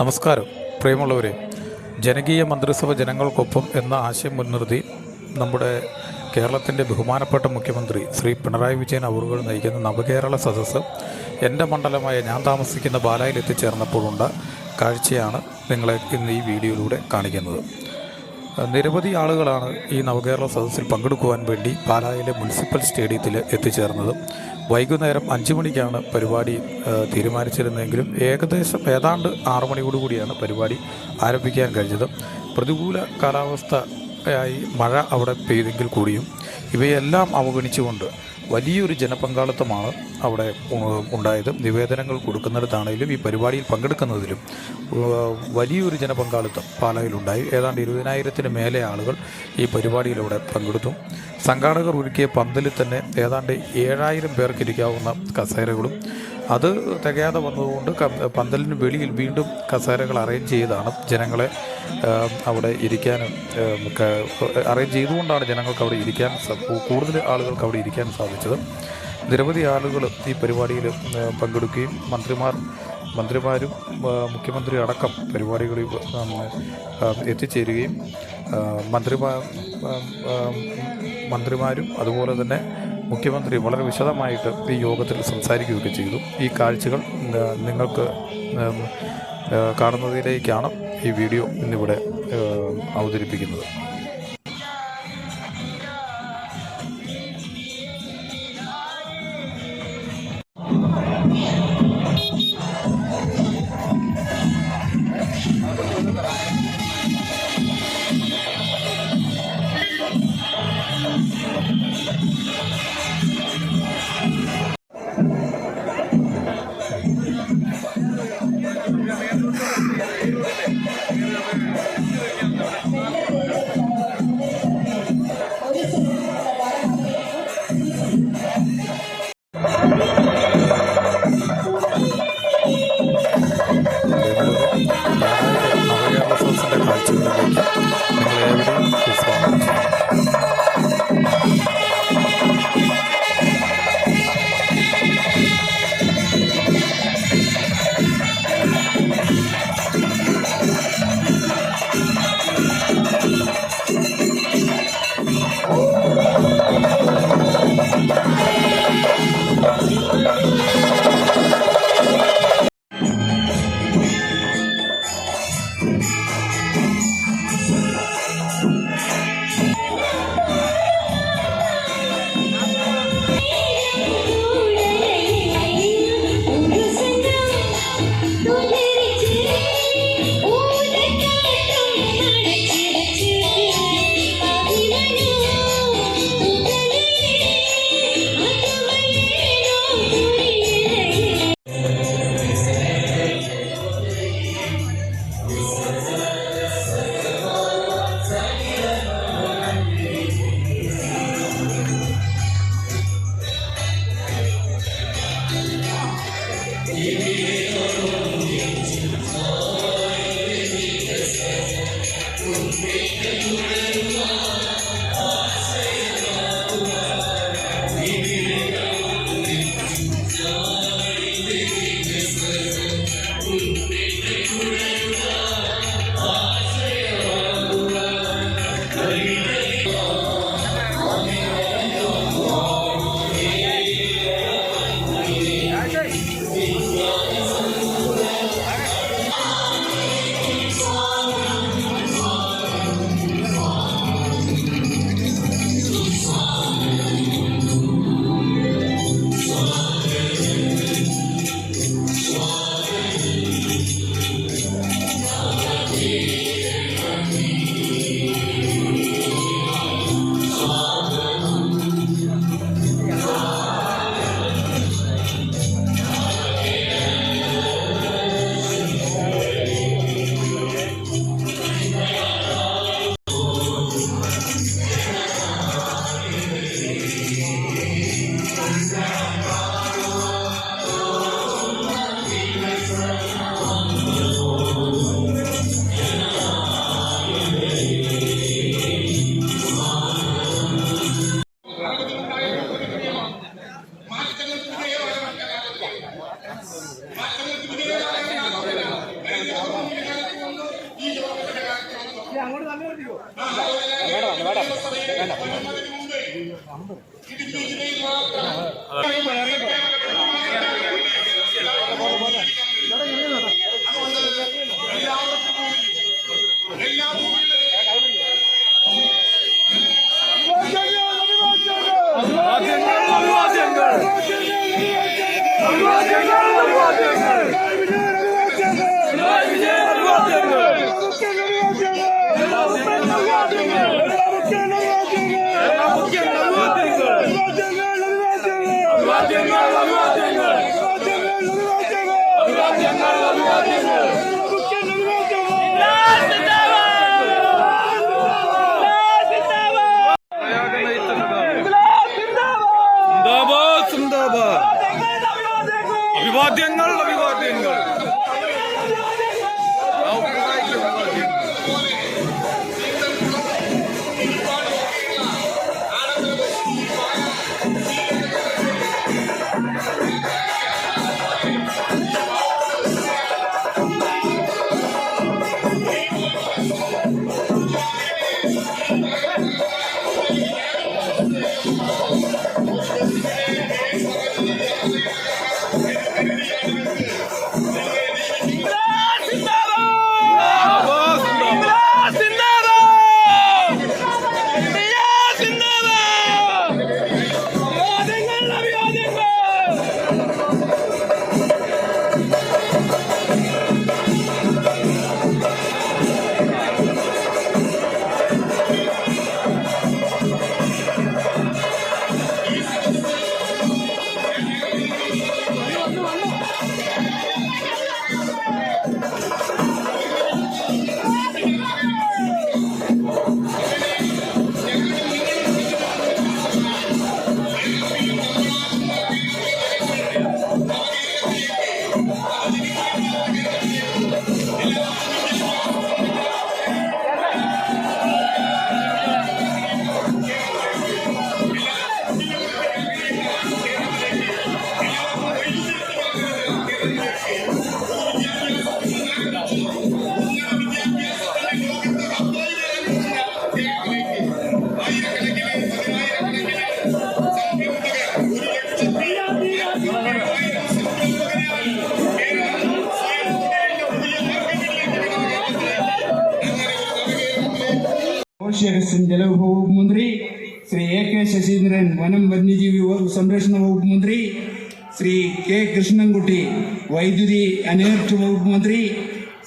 നമസ്കാരം പ്രിയമുള്ളവരെ. ജനകീയ മന്ത്രിസഭ ജനങ്ങൾക്കൊപ്പം എന്ന ആശയം മുൻനിർത്തി നമ്മുടെ കേരളത്തിൻ്റെ ബഹുമാനപ്പെട്ട മുഖ്യമന്ത്രി ശ്രീ പിണറായി വിജയൻ അവറുകൾ നയിക്കുന്ന നവകേരള സദസ്സ് എൻ്റെ മണ്ഡലമായ ഞാൻ താമസിക്കുന്ന പാലായിൽ എത്തിച്ചേർന്നപ്പോഴുണ്ട കാഴ്ചയാണ് നിങ്ങളെ ഇന്ന് ഈ വീഡിയോയിലൂടെ കാണിക്കുന്നത്. നിരവധി ആളുകളാണ് ഈ നവകേരള സദസ്സിൽ പങ്കെടുക്കുവാൻ വേണ്ടി പാലായിലെ മുനിസിപ്പൽ സ്റ്റേഡിയത്തിൽ എത്തിച്ചേർന്നത്. വൈകുന്നേരം 5 മണിക്കാണ് പരിപാടി തീരുമാനിച്ചിരുന്നതെങ്കിലും ഏതാണ്ട് 6 മണിയോടുകൂടിയാണ് പരിപാടി ആരംഭിക്കാൻ കഴിഞ്ഞത്. പ്രതികൂല കാലാവസ്ഥയായി മഴ അവിടെ പെയ്തെങ്കിൽ കൂടിയും ഇവയെല്ലാം അവഗണിച്ചുകൊണ്ട് വലിയൊരു ജനപങ്കാളിത്തമാണ് അവിടെ ഉണ്ടായത്. നിവേദനങ്ങൾ കൊടുക്കുന്നിടത്താണെങ്കിലും ഈ പരിപാടിയിൽ പങ്കെടുക്കുന്നതിലും വലിയൊരു ജനപങ്കാളിത്തം പാലായിലുണ്ടായി. ഏതാണ്ട് 20,000-ന് മേലെ ആളുകൾ ഈ പരിപാടിയിലൂടെ പങ്കെടുത്തു. സംഘാടകർ ഒരുക്കിയ പന്തലിൽ തന്നെ ഏതാണ്ട് 7,000 പേർക്കിരിക്കാവുന്ന കസേരകളും അത് തികയാതെ വന്നതുകൊണ്ട് പന്തലിന് വെളിയിൽ വീണ്ടും കസേരകൾ അറേഞ്ച് ചെയ്താണ് ജനങ്ങളെ അവിടെ ഇരിക്കാനും അറേഞ്ച് ചെയ്തുകൊണ്ടാണ് ജനങ്ങൾക്ക് അവിടെ ഇരിക്കാൻ കൂടുതൽ ആളുകൾക്ക് അവിടെ ഇരിക്കാൻ സാധിച്ചത്. നിരവധി ആളുകൾ ഈ പരിപാടിയിൽ പങ്കെടുക്കുകയും മന്ത്രിമാരും മുഖ്യമന്ത്രി അടക്കം പരിപാടികളിൽ എത്തിച്ചേരുകയും മന്ത്രിമാരും അതുപോലെ തന്നെ മുഖ്യമന്ത്രി വളരെ വിശദമായിട്ട് ഈ യോഗത്തിൽ സംസാരിക്കുകയൊക്കെ ചെയ്തു. ഈ കാഴ്ചകൾ നിങ്ങൾക്ക് കാണുന്നതിലേക്കാണ് ഈ വീഡിയോ ഇന്നിവിടെ അവതരിപ്പിക്കുന്നത്. ഭക്ഷ്യകസ്യം ജലവിഭവ വകുപ്പ് മന്ത്രി ശ്രീ AK ശശീന്ദ്രൻ വനം വന്യജീവി സംരക്ഷണ വകുപ്പ് മന്ത്രി, ശ്രീ K കൃഷ്ണൻകുട്ടി വൈദ്യുതി അനേർട്ട് വകുപ്പ് മന്ത്രി,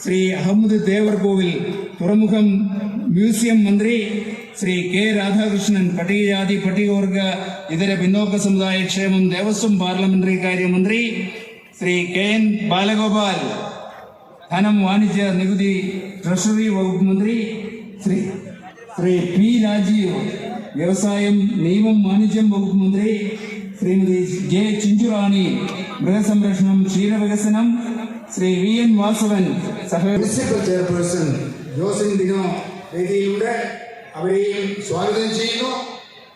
ശ്രീ അഹമ്മദ് തേവർകോവിൽ തുറമുഖം മ്യൂസിയം മന്ത്രി, ശ്രീ K രാധാകൃഷ്ണൻ പട്ടികജാതി പട്ടികവർഗ ഇതര പിന്നോക്ക സമുദായ ക്ഷേമം ദേവസ്വം പാർലമെന്ററി കാര്യമന്ത്രി, ശ്രീ KN ബാലഗോപാൽ ധനം വാണിജ്യ നികുതി ട്രഷറി വകുപ്പ് മന്ത്രി, ശ്രീ P രാജീവ് വ്യവസായം നിയമം വാണിജ്യം വകുപ്പ് മന്ത്രി, ശ്രീമതി J ചിഞ്ചുറാണി മൃഗസംരക്ഷണം ക്ഷീരവികസനം, Shri VN Vasavan municipal chairperson Josin Dino വേദിയിലൂടെ അവരെയും സ്വാഗതം ചെയ്യുന്നു.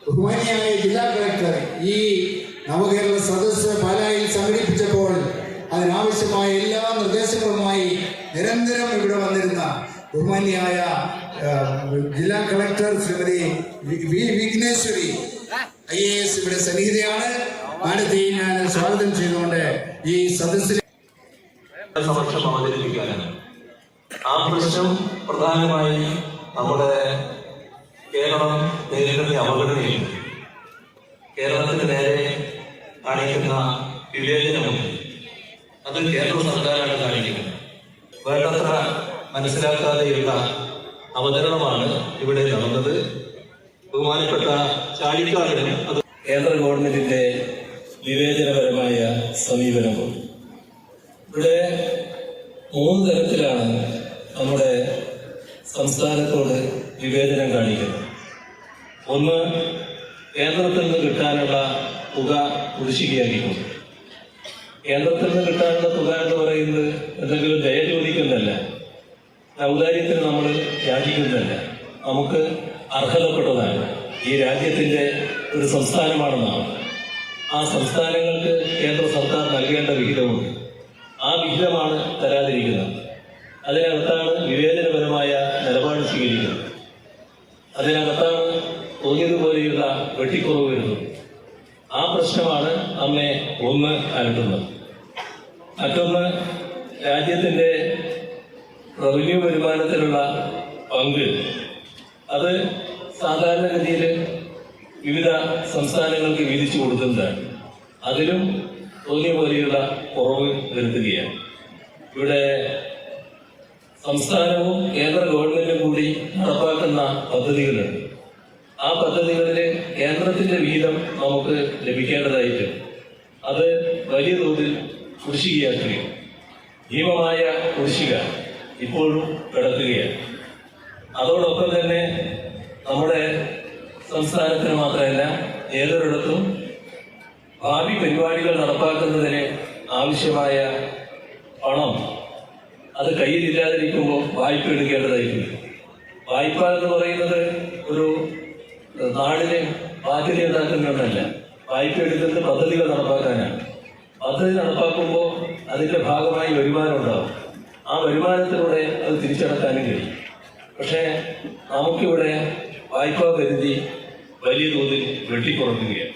ബഹുമാനിയായ ജില്ലാ കളക്ടർ ഈ നവകേരള സദസ്സ് പാലായിൽ സംഘടിപ്പിച്ചപ്പോൾ അതിനാവശ്യമായ എല്ലാ നിർദ്ദേശങ്ങളുമായി നിരന്തരം ഇവിടെ വന്നിരുന്ന ബഹുമാനിയായ ജില്ലാ കളക്ടർ ശ്രീമതി വിഘ്നേശ്വരി IAS ഇവിടെ സന്നിഹിതയാണ്. മാഡത്തെ ഞാൻ സ്വാഗതം ചെയ്തുകൊണ്ട് ഈ സദസ്സിൽ സമക്ഷം അവതരിപ്പിക്കാനാണ്. ആ പ്രശ്നം പ്രധാനമായി നമ്മുടെ കേരളം നേരിടുന്ന അവഗണനയുണ്ട്. കേരളത്തിന് നേരെ കാണിക്കുന്ന വിവേചനമുണ്ട്. അത് കേന്ദ്ര സർക്കാരാണ് കാണിക്കുന്നത്. വേണ്ടത്ര മനസ്സിലാക്കാതെയുള്ള അവതരണമാണ് ഇവിടെ നടന്നത്. ബഹുമാനപ്പെട്ട ചാഴിക്കാരന് അത് കേന്ദ്ര ഗവൺമെന്റിന്റെ വിവേചനപരമായ സമീപനവും. ഇവിടെ 3 തരത്തിലാണ് നമ്മുടെ സംസ്ഥാനത്തോട് വിവേചനം കാണിക്കുന്നത്. ഒന്ന്, കേന്ദ്രത്തിൽ നിന്ന് കിട്ടാനുള്ള തുക കുടിശ്ശികയാക്കിക്കൊണ്ട്. കേന്ദ്രത്തിൽ നിന്ന് കിട്ടാനുള്ള തുക എന്ന് പറയുന്നത് എന്തെങ്കിലും ദയ ചോദിക്കുന്നതല്ല, ഔദാര്യത്തിന് നമ്മൾ യാചിക്കുന്നതല്ല, നമുക്ക് അർഹതപ്പെട്ടതാണ്. ഈ രാജ്യത്തിന്റെ ഒരു സംസ്ഥാനമാണെന്നാണ്. ആ സംസ്ഥാനങ്ങൾക്ക് കേന്ദ്ര സർക്കാർ നൽകേണ്ട വിഹിതമുണ്ട്. ആ വിഹിതമാണ് തരാതിരിക്കുന്നത്. അതിനകത്താണ് വിവേചനപരമായ നിലപാട് സ്വീകരിക്കുന്നത്. അതിനകത്താണ് തോന്നിയതുപോലെയുള്ള വെട്ടിക്കുറവ് വരുന്നത്. ആ പ്രശ്നമാണ് നമ്മെ ഒന്ന് അലട്ടുന്നത്. മറ്റൊന്ന്, രാജ്യത്തിന്റെ റവന്യൂ വരുമാനത്തിലുള്ള പങ്ക് അത് സാധാരണഗതിയിൽ വിവിധ സംസ്ഥാനങ്ങൾക്ക് വീതിച്ചു കൊടുക്കുന്നതാണ്. അതിലും തോന്നിയ പോലെയുള്ള കുറവ് വരുത്തുകയാണ്. ഇവിടെ സംസ്ഥാനവും കേന്ദ്ര ഗവൺമെന്റും കൂടി നടപ്പാക്കുന്ന പദ്ധതികളുണ്ട്. ആ പദ്ധതികളിൽ കേന്ദ്രത്തിന്റെ വിഹിതം നമുക്ക് ലഭിക്കേണ്ടതായിട്ട് അത് വലിയ തോതിൽ കുടിശ്ശികയാക്കുകയാണ്. ഭീമമായ കുടിശ്ശിക ഇപ്പോഴും കിടക്കുകയാണ്. അതോടൊപ്പം തന്നെ നമ്മുടെ സംസ്ഥാനത്തിന് മാത്രമല്ല, ഏതൊരിടത്തും ഭാവി പരിപാടികൾ നടപ്പാക്കുന്നതിന് ആവശ്യമായ പണം അത് കയ്യിലില്ലാതിരിക്കുമ്പോൾ വായ്പ എടുക്കേണ്ടതായിട്ടുണ്ട്. വായ്പ എന്ന് പറയുന്നത് ഒരു നാടിന് ബാധ്യത ഉണ്ടാക്കുന്നതല്ല. വായ്പ എടുക്കുന്നത് പദ്ധതികൾ നടപ്പാക്കാനാണ്. പദ്ധതി നടപ്പാക്കുമ്പോൾ അതിന്റെ ഭാഗമായി വരുമാനം ഉണ്ടാവും. ആ വരുമാനത്തിലൂടെ അത് തിരിച്ചടക്കാനും കഴിയും. പക്ഷേ നമുക്കിവിടെ വായ്പാ പരിധി വലിയ തോതിൽ വെട്ടിക്കുറക്കുകയാണ്.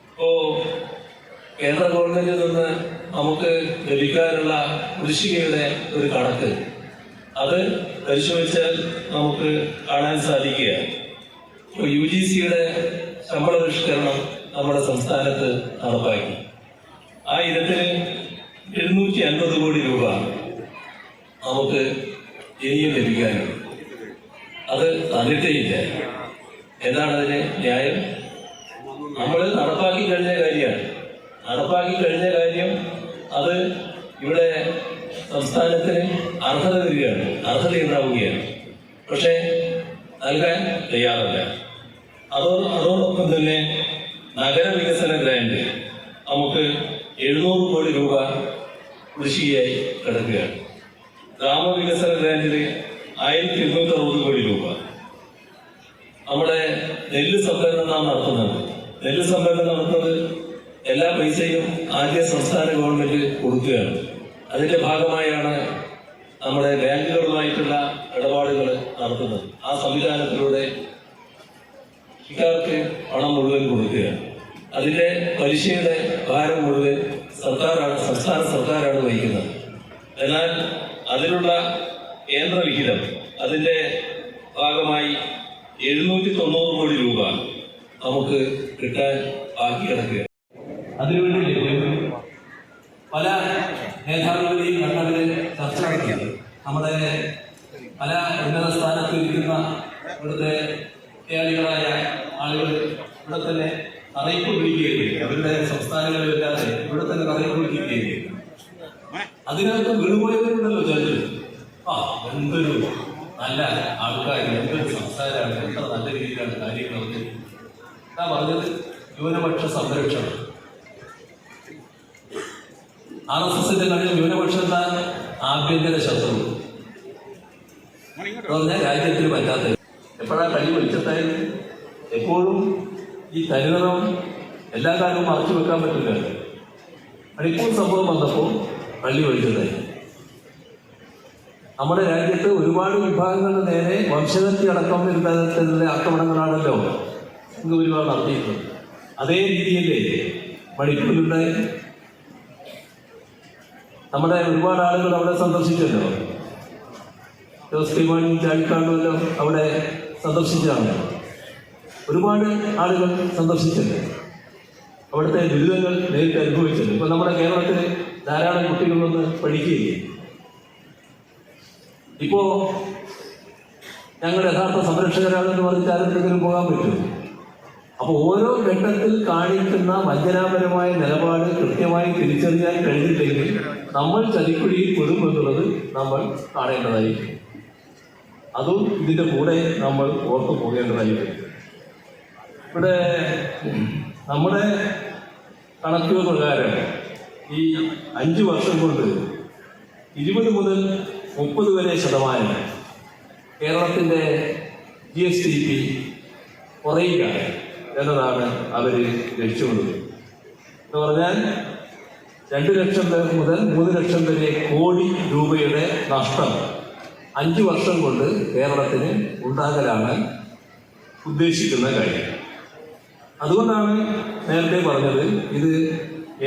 ഇപ്പോൾ കേന്ദ്ര ഗവൺമെന്റിൽ നിന്ന് നമുക്ക് ലഭിക്കാനുള്ള കുടിശ്ശികയുടെ ഒരു കണക്ക് അത് പരിശോധിച്ചാൽ നമുക്ക് കാണാൻ സാധിക്കുകയാണ്. ഇപ്പോൾ UGCയുടെ ശമ്പള പരിഷ്കരണം നമ്മുടെ സംസ്ഥാനത്ത് നടപ്പാക്കി. ആ ഇനത്തിന് 750 കോടി രൂപ നമുക്ക് ഇനിയും ലഭിക്കാനുണ്ട്. അത് തന്നിട്ടേയില്ല. എന്താണ് അതിന് ന്യായം? നമ്മൾ നടപ്പാക്കി കഴിഞ്ഞ കാര്യമാണ്. നടപ്പാക്കി കഴിഞ്ഞ കാര്യം അത് ഇവിടെ സംസ്ഥാനത്തിന് അർഹത വരികയാണ്, അർഹതയുണ്ടാവുകയാണ്. പക്ഷേ നൽകാൻ തയ്യാറല്ല. അതോടൊപ്പം തന്നെ നഗരവികസന ഗ്രാന്റ് നമുക്ക് 700 കോടി രൂപ കുടിശ്ശികയായി കിടക്കുകയാണ്. ഗ്രാമവികസന ഗ്രാന്റിൽ 1260 കോടി രൂപ. നമ്മുടെ നെല്ല് സംഭരണം നാം നടത്തുന്നത്. നെല്ല് സംഭരണം നടത്തുന്നത് എല്ലാ പൈസയും ആദ്യ സംസ്ഥാന ഗവൺമെന്റ് കൊടുക്കുകയാണ്. അതിന്റെ ഭാഗമായാണ് നമ്മുടെ ബാങ്കുകളുമായിട്ടുള്ള ഇടപാടുകൾ നടത്തുന്നത്. ആ സംവിധാനത്തിലൂടെ കൃഷിക്കാർക്ക് പണം മുഴുവൻ കൊടുക്കുകയാണ്. അതിന്റെ പലിശയുടെ ഭാരം മുഴുവൻ സംസ്ഥാന സർക്കാരാണ് വഹിക്കുന്നത്. എന്നാൽ അതിലുള്ള കേന്ദ്ര വിഹിതം അതിന്റെ ഭാഗമായി 790 കോടി രൂപ നമുക്ക് കിട്ടാൻ ബാക്കി കിടക്കുകയാണ്. അതിനുവേണ്ടി പല മേധാവികളെയും കണ്ടവര് ചർച്ച നടത്തിയത് നമ്മുടെ പല ഉന്നത സ്ഥാനത്ത് ഇരിക്കുന്ന ഇവിടുത്തെ മലയാളികളായ ആളുകൾ ഇവിടെ തന്നെ അറിയിപ്പ് പിടിക്കുകയും അവരുടെ സംസ്ഥാനങ്ങളിലല്ലാതെ ഇവിടെ തന്നെ അറിയിപ്പ് പിടിക്കുകയും അതിനകത്ത് വീണുപോയവരുണ്ടല്ലോ ചിലർ. എന്തൊരു നല്ല ആൾക്കാർ, എന്തൊരു സംസാരമാണ്, എത്ര നല്ല രീതിയിലാണ് കാര്യങ്ങളൊക്കെ. ഞാൻ പറഞ്ഞത് ന്യൂനപക്ഷ സംരക്ഷണം. RSSന്റെ കണ്ണിൽ ന്യൂനപക്ഷത്ത ആഭ്യന്തര ശത്രു പറഞ്ഞാൽ രാജ്യത്തിന് പറ്റാത്ത എപ്പോഴാ കളി വെളിച്ചത്തായത്. എപ്പോഴും ഈ തരുനിറം എല്ലാ കാര്യവും മറച്ചു വെക്കാൻ പറ്റില്ല. മണിപ്പൂർ സംഭവം വന്നപ്പോൾ പള്ളി വെളിച്ചതായി. നമ്മുടെ രാജ്യത്ത് ഒരുപാട് വിഭാഗങ്ങളുടെ നേരെ വംശഹത്യ അടക്കം വരുന്ന തരത്തിലുള്ള ആക്രമണങ്ങളാണല്ലോ ഒരുപാട് നടത്തിയിട്ടുള്ളത്. അതേ രീതിയല്ലേ മണിപ്പൂരിലുണ്ടായി. നമ്മുടെ ഒരുപാട് ആളുകൾ അവിടെ സന്ദർശിച്ചല്ലോ. ജോസ് കെ മാണി ചാടിക്കാണ്ടുമല്ലോ അവിടെ സന്ദർശിച്ചതാണ്. ഒരുപാട് ആളുകൾ സന്ദർശിച്ചല്ലോ. അവിടുത്തെ ദുരിതങ്ങൾ നേരിട്ട് അനുഭവിച്ചല്ലോ. ഇപ്പൊ നമ്മുടെ കേരളത്തിൽ ധാരാളം കുട്ടികൾ വന്ന് പഠിക്കുകയില്ലേ. ഇപ്പോ ഞങ്ങൾ യഥാർത്ഥ സംരക്ഷകരാണെന്ന് പറഞ്ഞിട്ട് ആരെങ്കിലും പോകാൻ പറ്റുമോ? അപ്പോൾ ഓരോ ഘട്ടത്തിൽ കാണിക്കുന്ന വഞ്ചനാപരമായ നിലപാട് കൃത്യമായി തിരിച്ചറിയാൻ കഴിഞ്ഞില്ലെങ്കിൽ നമ്മൾ ചതിക്കുഴിയിൽ പെടുമെന്നുള്ളത് നമ്മൾ കാണേണ്ടതായിരിക്കും. അതും ഇതിൻ്റെ കൂടെ നമ്മൾ ഓർത്തു പോകേണ്ടതായിരിക്കും. ഇവിടെ നമ്മുടെ കണക്കുകൾ പ്രകാരം ഈ 5 വർഷം കൊണ്ട് 20 മുതൽ 30 വരെ ശതമാനം കേരളത്തിൻ്റെ GSDP കുറയുക എന്നതാണ് അവർ ലക്ഷ്യമിടുന്നത്. എന്ന് പറഞ്ഞാൽ 2 ലക്ഷം പേർ മുതൽ 3 ലക്ഷം വരെ കോടി രൂപയുടെ നഷ്ടം 5 വർഷം കൊണ്ട് കേരളത്തിന് ഉണ്ടാകലാണ് ഉദ്ദേശിക്കുന്ന കാര്യം. അതുകൊണ്ടാണ് നേരത്തെ പറഞ്ഞത് ഇത്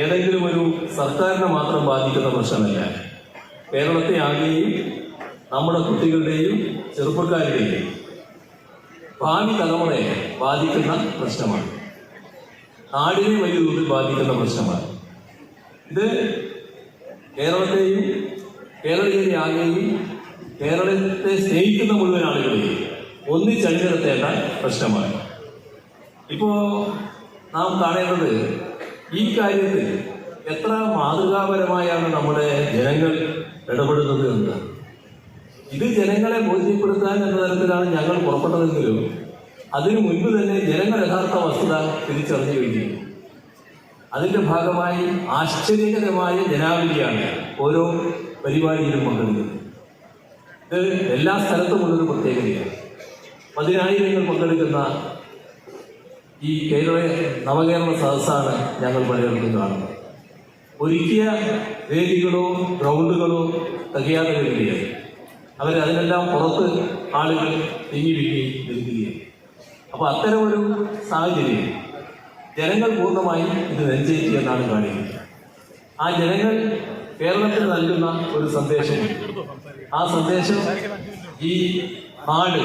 ഏതെങ്കിലും ഒരു സർക്കാരിനെ മാത്രം ബാധിക്കുന്ന പ്രശ്നമല്ല. കേരളത്തെ ആകെയും നമ്മുടെ കുട്ടികളുടെയും ചെറുപ്പക്കാരുടെയും ഭാവി തലമുറയെ ബാധിക്കുന്ന പ്രശ്നമാണ്. നാടിനെ വലിയ തോതിൽ ബാധിക്കുന്ന പ്രശ്നമാണ്. ഇത് കേരളത്തെയും കേരളീയരെ ആകെയും കേരളത്തെ സ്നേഹിക്കുന്ന മുഴുവൻ ആളുകളെയും ഒന്നിച്ചണിനിരത്തേണ്ട പ്രശ്നമാണ്. ഇപ്പോൾ നാം കാണേണ്ടത് ഈ കാര്യത്തിൽ എത്ര മാതൃകാപരമായാണ് നമ്മുടെ ജനങ്ങൾ ഇടപെടുന്നത് എന്ന്. ഇത് ജനങ്ങളെ ബോധ്യപ്പെടുത്താൻ എന്ന തരത്തിലാണ് ഞങ്ങൾ പുറപ്പെട്ടതെങ്കിലും അതിനു മുൻപ് തന്നെ ജനങ്ങൾ യഥാർത്ഥ വസ്തുത തിരിച്ചറിഞ്ഞു കഴിഞ്ഞു. അതിൻ്റെ ഭാഗമായി ആശ്ചര്യകരമായ ജനാവലിയാണ് ഓരോ പരിപാടിയിലും പങ്കെടുക്കുന്നത്. ഇത് എല്ലാ സ്ഥലത്തുമുള്ളൊരു പ്രത്യേകതയാണ്. 10,000 പങ്കെടുക്കുന്ന ഈ നവകേരള സദസ്സാണ് ഞങ്ങൾ പലയിടത്തും കാണുന്നത്. ഒരുക്കിയ വേദികളോ ഗ്രൗണ്ടുകളോ തികയാതെ വരികയായി. അവരതിനെല്ലാം പുറത്ത് ആളുകൾ തിങ്ങിവിങ്ങി നിൽക്കുകയാണ്. അപ്പോൾ അത്തരമൊരു സാഹചര്യം ജനങ്ങൾ പൂർണ്ണമായും ഇത് നെഞ്ചേറ്റിയെന്നാണ് കാണിക്കുന്നത്. ആ ജനങ്ങൾ കേരളത്തിന് നൽകുന്ന ഒരു സന്ദേശം, ആ സന്ദേശം ഈ നാട്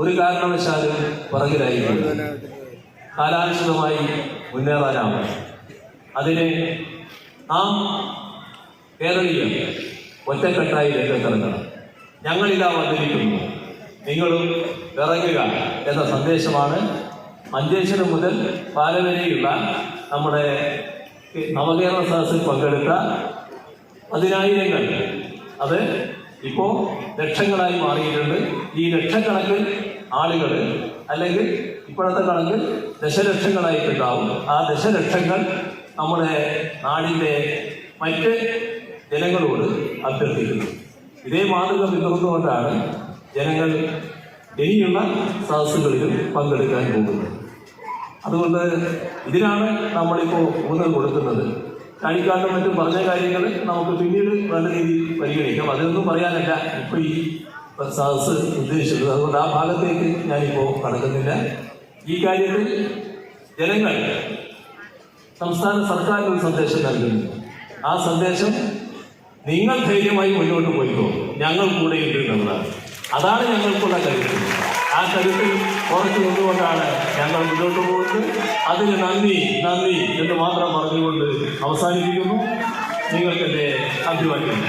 ഒരു കാരണവശാലും പുറകിലായിരിക്കും. കാലാനുസൃതമായി മുന്നേറാനാണ്. അതിന് നാം കേരളീയർ ഒറ്റക്കെട്ടായി രംഗത്തിറങ്ങണം. ഞങ്ങളിതാ വന്നിരിക്കുന്നു, നിങ്ങളും ഇറങ്ങുക എന്ന സന്ദേശമാണ് മഞ്ചേശ്വരം മുതൽ പാല വരെയുള്ള നമ്മുടെ നവകേരള സദസ്സിൽ പങ്കെടുത്ത 10,000 അത് ഇപ്പോൾ ലക്ഷങ്ങളായി മാറിയിട്ടുണ്ട്. ഈ ലക്ഷക്കണക്കിന് ആളുകൾ അല്ലെങ്കിൽ ഇപ്പോഴത്തെ കണക്ക് ദശലക്ഷങ്ങളായിട്ടുണ്ടാവും. ആ ദശലക്ഷങ്ങൾ നമ്മുടെ നാടിൻ്റെ മറ്റ് ജനങ്ങളോട് അഭ്യർത്ഥിക്കുന്നു. ഇതേ മാതൃക പിന്തുടർന്നുകൊണ്ടാണ് ജനങ്ങൾ ഇനിയുള്ള സദസ്സുകളിലും പങ്കെടുക്കാൻ പോകുന്നത്. അതുകൊണ്ട് ഇതിനാണ് നമ്മളിപ്പോൾ ഊന്നൽ കൊടുക്കുന്നത്. ചാടിക്കാണ്ടും മറ്റും പറഞ്ഞ കാര്യങ്ങൾ നമുക്ക് പിന്നീട് നല്ല രീതിയിൽ പരിഗണിക്കാം. അതൊന്നും പറയാനല്ല ഇപ്പോൾ ഈ സദസ്സ് ഉദ്ദേശിച്ചത്. അതുകൊണ്ട് ആ ഭാഗത്തേക്ക് ഞാനിപ്പോൾ കടക്കുന്നില്ല. ഈ കാര്യത്തിൽ ജനങ്ങൾ സംസ്ഥാന സർക്കാരിനൊരു സന്ദേശം നൽകുന്നു. ആ സന്ദേശം നിങ്ങൾ ധൈര്യമായി മുന്നോട്ട് പോയിക്കോ, ഞങ്ങൾ കൂടെ ഉണ്ട് എന്നുള്ളതാണ്. അതാണ് ഞങ്ങൾക്കുള്ള കരുത്ത്. ആ ആ കരുത്തിൽ ഉറച്ചു നിന്നുകൊണ്ടാണ് ഞങ്ങൾ മുന്നോട്ട് പോകുന്നത്. അതിന് നന്ദി എന്ന് മാത്രം പറഞ്ഞുകൊണ്ട് അവസാനിപ്പിക്കുന്നു. നിങ്ങൾക്കെൻ്റെ അഭിവാദ്യം.